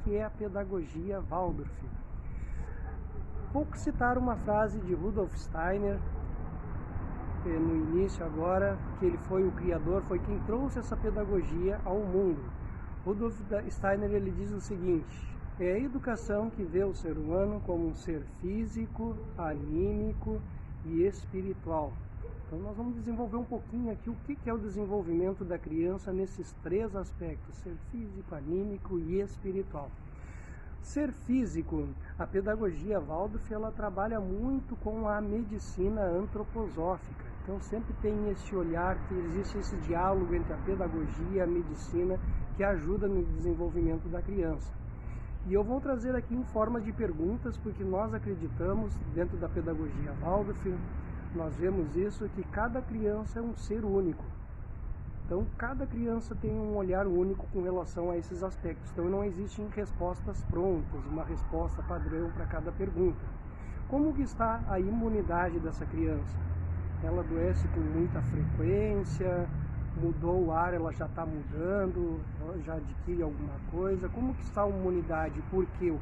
que é a pedagogia Waldorf. Vou citar uma frase de Rudolf Steiner, no início agora, que ele foi o criador, foi quem trouxe essa pedagogia ao mundo. Rudolf Steiner, ele diz o seguinte: é a educação que vê o ser humano como um ser físico, anímico e espiritual. Então nós vamos desenvolver um pouquinho aqui o que é o desenvolvimento da criança nesses três aspectos: ser físico, anímico e espiritual. Ser físico, a pedagogia Waldorf, ela trabalha muito com a medicina antroposófica. Então sempre tem esse olhar, que existe esse diálogo entre a pedagogia e a medicina que ajuda no desenvolvimento da criança. E eu vou trazer aqui em forma de perguntas, porque nós acreditamos, dentro da pedagogia Waldorf, nós vemos isso, que cada criança é um ser único. Então, cada criança tem um olhar único com relação a esses aspectos. Então, não existem respostas prontas, uma resposta padrão para cada pergunta. Como que está a imunidade dessa criança? Ela adoece com muita frequência? Mudou o ar, ela já está mudando? Ela já adquire alguma coisa? Como que está a imunidade? Por quê? O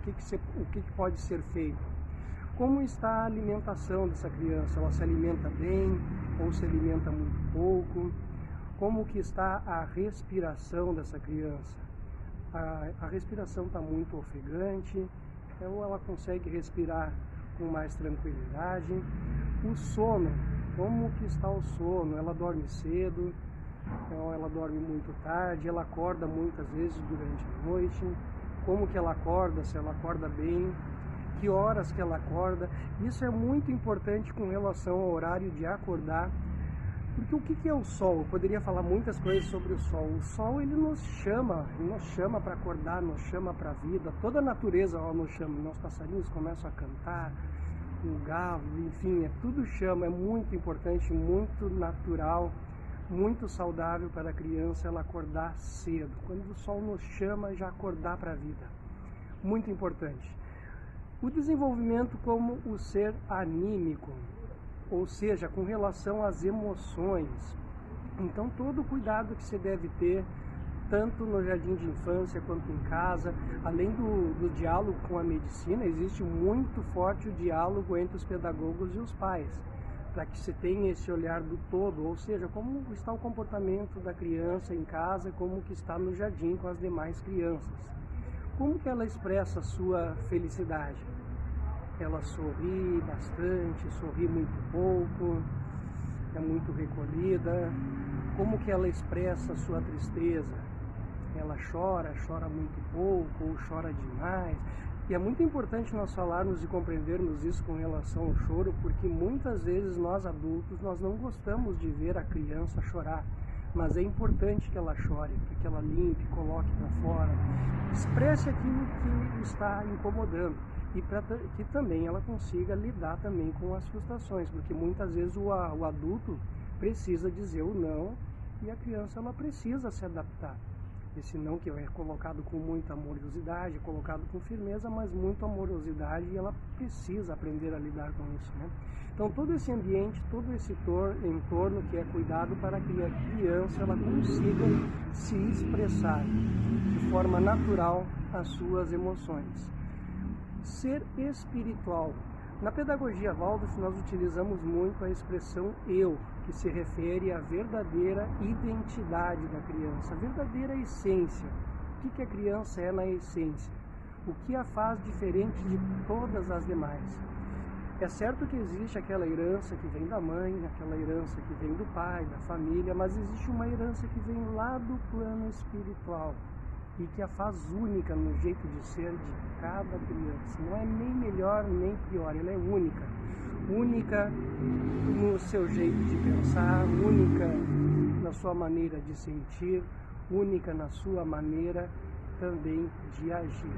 que pode ser feito? Como está a alimentação dessa criança? Ela se alimenta bem ou se alimenta muito pouco? Como que está a respiração dessa criança? A respiração está muito ofegante, ou ela consegue respirar com mais tranquilidade? O sono, como que está o sono? Ela dorme cedo, ou ela dorme muito tarde? Ela acorda muitas vezes durante a noite? Como que ela acorda? Se ela acorda bem? Que horas que ela acorda? Isso é muito importante com relação ao horário de acordar. Porque o que é o sol? Eu poderia falar muitas coisas sobre o sol. O sol, ele nos chama para acordar, nos chama para a vida. Toda a natureza nos chama. Nossos passarinhos começam a cantar, o galo, enfim, tudo chama. É muito importante, muito natural, muito saudável para a criança ela acordar cedo. Quando o sol nos chama, já acordar para a vida. Muito importante. O desenvolvimento como o ser anímico, ou seja, com relação às emoções. Então, todo o cuidado que você deve ter, tanto no jardim de infância quanto em casa, além do diálogo com a medicina, existe muito forte o diálogo entre os pedagogos e os pais, para que você tenha esse olhar do todo, ou seja, como está o comportamento da criança em casa, como que está no jardim com as demais crianças. Como que ela expressa a sua felicidade? Ela sorri bastante, sorri muito pouco, é muito recolhida. Como que ela expressa a sua tristeza? Ela chora muito pouco ou chora demais? E é muito importante nós falarmos e compreendermos isso com relação ao choro, porque muitas vezes nós adultos, nós não gostamos de ver a criança chorar. Mas é importante que ela chore, que ela limpe, coloque para fora, expresse aquilo que está incomodando. E para que também ela consiga lidar também com as frustrações, porque muitas vezes o adulto precisa dizer o não e a criança ela precisa se adaptar. Esse não que é colocado com muita amorosidade, colocado com firmeza, mas muita amorosidade, e ela precisa aprender a lidar com isso, né? Então todo esse ambiente, todo esse entorno que é cuidado para que a criança ela consiga se expressar de forma natural as suas emoções. Ser espiritual. Na pedagogia Waldorf nós utilizamos muito a expressão eu, que se refere à verdadeira identidade da criança, a verdadeira essência. O que a criança é na essência? O que a faz diferente de todas as demais? É certo que existe aquela herança que vem da mãe, aquela herança que vem do pai, da família, mas existe uma herança que vem lá do plano espiritual e que a faz única no jeito de ser de cada criança. Não é nem melhor nem pior, ela é única. Única no seu jeito de pensar, única na sua maneira de sentir, única na sua maneira também de agir.